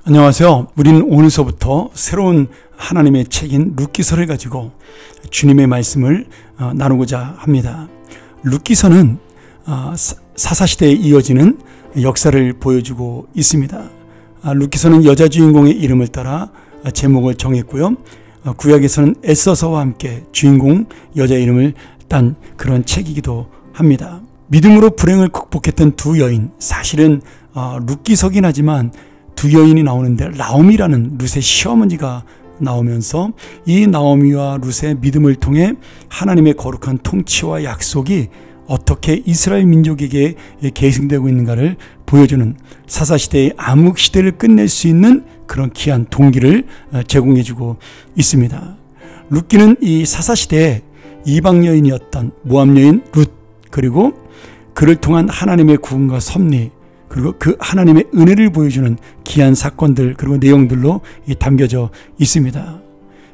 안녕하세요. 우리는 오늘서부터 새로운 하나님의 책인 룻기서를 가지고 주님의 말씀을 나누고자 합니다. 룻기서는 사사시대에 이어지는 역사를 보여주고 있습니다. 룻기서는 여자 주인공의 이름을 따라 제목을 정했고요. 구약에서는 에서서와 함께 주인공 여자 이름을 딴 그런 책이기도 합니다. 믿음으로 불행을 극복했던 두 여인, 사실은 룻기서긴 하지만 두 여인이 나오는데 나오미라는 룻의 시어머니가 나오면서 이 나오미와 룻의 믿음을 통해 하나님의 거룩한 통치와 약속이 어떻게 이스라엘 민족에게 계승되고 있는가를 보여주는 사사시대의 암흑시대를 끝낼 수 있는 그런 귀한 동기를 제공해주고 있습니다. 룻기는 이 사사시대에 이방 여인이었던 모압 여인 룻, 그리고 그를 통한 하나님의 구원과 섭리, 그리고 그 하나님의 은혜를 보여주는 귀한 사건들, 그리고 내용들로 담겨져 있습니다.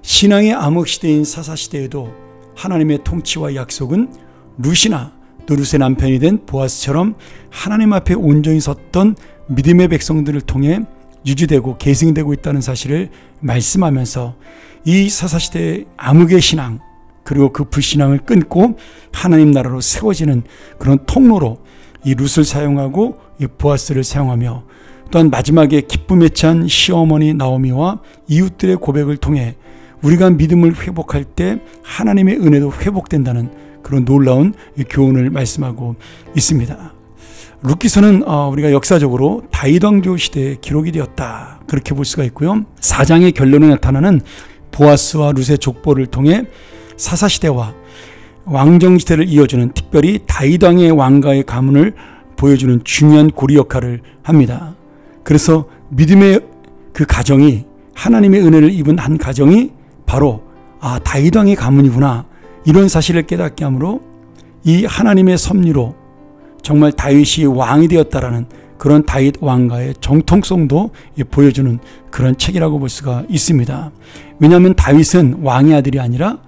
신앙의 암흑시대인 사사시대에도 하나님의 통치와 약속은 룻이나 또 룻의 남편이 된 보아스처럼 하나님 앞에 온전히 섰던 믿음의 백성들을 통해 유지되고 계승되고 있다는 사실을 말씀하면서 이 사사시대의 암흑의 신앙, 그리고 그 불신앙을 끊고 하나님 나라로 세워지는 그런 통로로 이 룻을 사용하고 이 보아스를 사용하며, 또한 마지막에 기쁨에 찬 시어머니 나오미와 이웃들의 고백을 통해 우리가 믿음을 회복할 때 하나님의 은혜도 회복된다는 그런 놀라운 교훈을 말씀하고 있습니다. 룻기서는 우리가 역사적으로 다윗 왕조 시대에 기록이 되었다, 그렇게 볼 수가 있고요. 4장의 결론에 나타나는 보아스와 룻의 족보를 통해 사사시대와 왕정시대를 이어주는, 특별히 다윗 왕의 왕가의 가문을 보여주는 중요한 고리 역할을 합니다. 그래서 믿음의 그 가정이, 하나님의 은혜를 입은 한 가정이 바로 다윗 왕의 가문이구나, 이런 사실을 깨닫게 하므로 이 하나님의 섭리로 정말 다윗이 왕이 되었다라는 그런 다윗 왕가의 정통성도 보여주는 그런 책이라고 볼 수가 있습니다. 왜냐하면 다윗은 왕의 아들이 아니라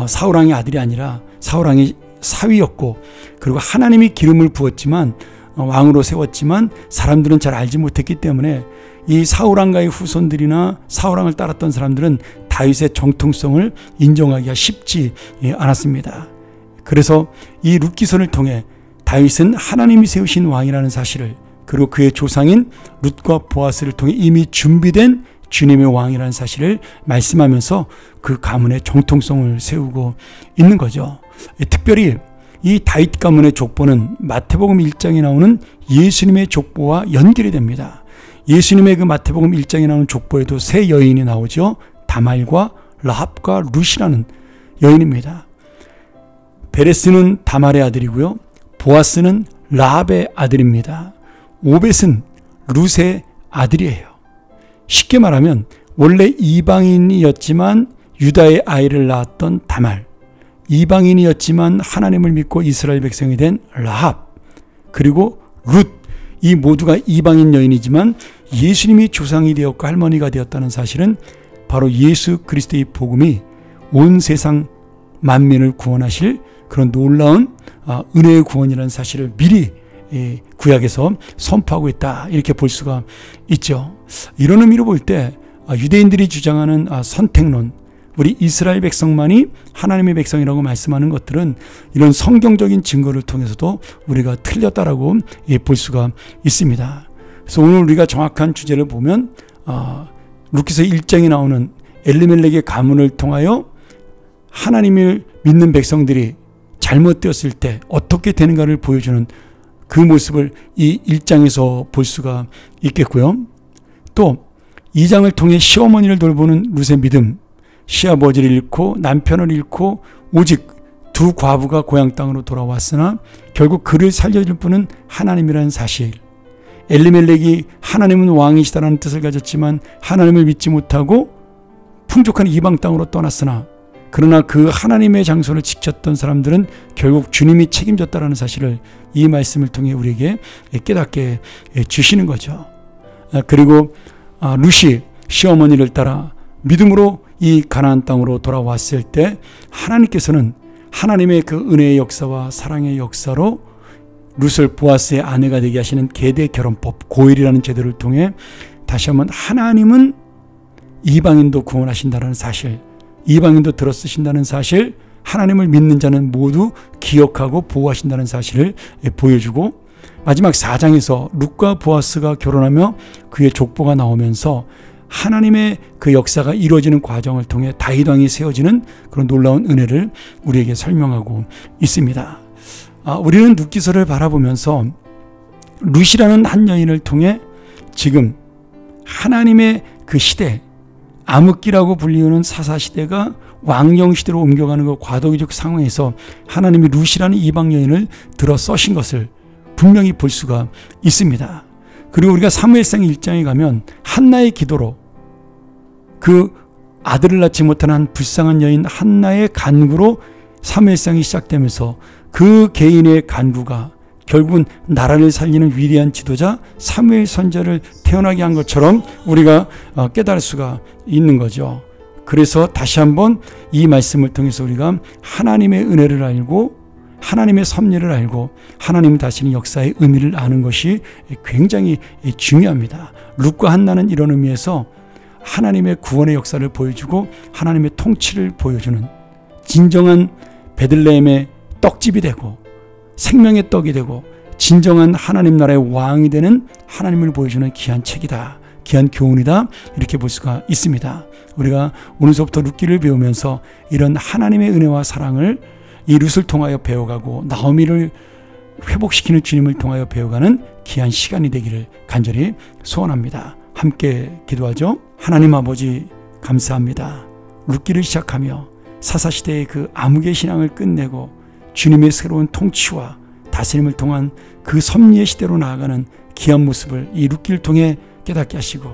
사울 왕의 아들이 아니라 사울 왕의 사위였고, 그리고 하나님이 기름을 부었지만 왕으로 세웠지만 사람들은 잘 알지 못했기 때문에 이 사울 왕가의 후손들이나 사울 왕을 따랐던 사람들은 다윗의 정통성을 인정하기가 쉽지 않았습니다. 그래서 이 룻기서를 통해 다윗은 하나님이 세우신 왕이라는 사실을, 그리고 그의 조상인 룻과 보아스를 통해 이미 준비된 주님의 왕이라는 사실을 말씀하면서 그 가문의 정통성을 세우고 있는 거죠. 특별히 이 다윗 가문의 족보는 마태복음 1장에 나오는 예수님의 족보와 연결이 됩니다. 예수님의 그 마태복음 1장에 나오는 족보에도 세 여인이 나오죠. 다말과 라합과 룻이라는 여인입니다. 베레스는 다말의 아들이고요, 보아스는 라합의 아들입니다. 오벳은 룻의 아들이에요. 쉽게 말하면 원래 이방인이었지만 유다의 아이를 낳았던 다말, 이방인이었지만 하나님을 믿고 이스라엘 백성이 된 라합, 그리고 룻, 이 모두가 이방인 여인이지만 예수님이 조상이 되었고 할머니가 되었다는 사실은 바로 예수 그리스도의 복음이 온 세상 만민을 구원하실 그런 놀라운 은혜의 구원이라는 사실을 미리 구약에서 선포하고 있다, 이렇게 볼 수가 있죠. 이런 의미로 볼 때 유대인들이 주장하는 선택론, 우리 이스라엘 백성만이 하나님의 백성이라고 말씀하는 것들은 이런 성경적인 증거를 통해서도 우리가 틀렸다라고 볼 수가 있습니다. 그래서 오늘 우리가 정확한 주제를 보면 룻기서 1장에 나오는 엘리멜렉의 가문을 통하여 하나님을 믿는 백성들이 잘못되었을 때 어떻게 되는가를 보여주는 그 모습을 이 1장에서 볼 수가 있겠고요. 또 2장을 통해 시어머니를 돌보는 룻의 믿음, 시아버지를 잃고 남편을 잃고 오직 두 과부가 고향 땅으로 돌아왔으나 결국 그를 살려줄 분은 하나님이라는 사실, 엘리멜렉이 하나님은 왕이시다라는 뜻을 가졌지만 하나님을 믿지 못하고 풍족한 이방 땅으로 떠났으나 그러나 그 하나님의 장소를 지켰던 사람들은 결국 주님이 책임졌다라는 사실을 이 말씀을 통해 우리에게 깨닫게 주시는 거죠. 그리고 룻이 시어머니를 따라 믿음으로 이 가나안 땅으로 돌아왔을 때 하나님께서는 하나님의 그 은혜의 역사와 사랑의 역사로 룻을 보아스의 아내가 되게 하시는 계대 결혼법, 고일이라는 제도를 통해 다시 한번 하나님은 이방인도 구원하신다는 사실, 이방인도 들어쓰신다는 사실, 하나님을 믿는 자는 모두 기억하고 보호하신다는 사실을 보여주고, 마지막 4장에서 룻과 보아스가 결혼하며 그의 족보가 나오면서 하나님의 그 역사가 이루어지는 과정을 통해 다윗 왕이 세워지는 그런 놀라운 은혜를 우리에게 설명하고 있습니다. 우리는 룻기서를 바라보면서 룻이라는 한 여인을 통해 지금 하나님의 그 시대, 암흑기라고 불리우는 사사시대가 왕정시대로 옮겨가는 그 과도기적 상황에서 하나님이 룻이라는 이방 여인을 들어 써신 것을 분명히 볼 수가 있습니다. 그리고 우리가 사무엘상 1장에 가면 한나의 기도로 그 아들을 낳지 못한 한 불쌍한 여인 한나의 간구로 사무엘상이 시작되면서 그 개인의 간구가 결국은 나라를 살리는 위대한 지도자 사무엘 선지자를 태어나게 한 것처럼 우리가 깨달을 수가 있는 거죠. 그래서 다시 한번 이 말씀을 통해서 우리가 하나님의 은혜를 알고 하나님의 섭리를 알고 하나님 다스리는 역사의 의미를 아는 것이 굉장히 중요합니다. 룻과 한나는 이런 의미에서 하나님의 구원의 역사를 보여주고 하나님의 통치를 보여주는 진정한 베들레헴의 떡집이 되고 생명의 떡이 되고 진정한 하나님 나라의 왕이 되는 하나님을 보여주는 귀한 책이다. 귀한 교훈이다. 이렇게 볼 수가 있습니다. 우리가 오늘서부터 룻기를 배우면서 이런 하나님의 은혜와 사랑을 이 룻을 통하여 배워가고 나오미를 회복시키는 주님을 통하여 배워가는 귀한 시간이 되기를 간절히 소원합니다. 함께 기도하죠. 하나님 아버지 감사합니다. 룻기를 시작하며 사사시대의 그 암흑의 신앙을 끝내고 주님의 새로운 통치와 다스림을 통한 그 섭리의 시대로 나아가는 귀한 모습을 이 룻기를 통해 깨닫게 하시고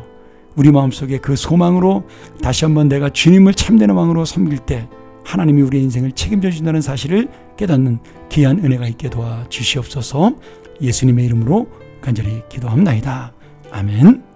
우리 마음속에 그 소망으로 다시 한번 내가 주님을 참된 왕으로 섬길 때 하나님이 우리의 인생을 책임져 주신다는 사실을 깨닫는 귀한 은혜가 있게 도와주시옵소서. 예수님의 이름으로 간절히 기도합나이다. 아멘.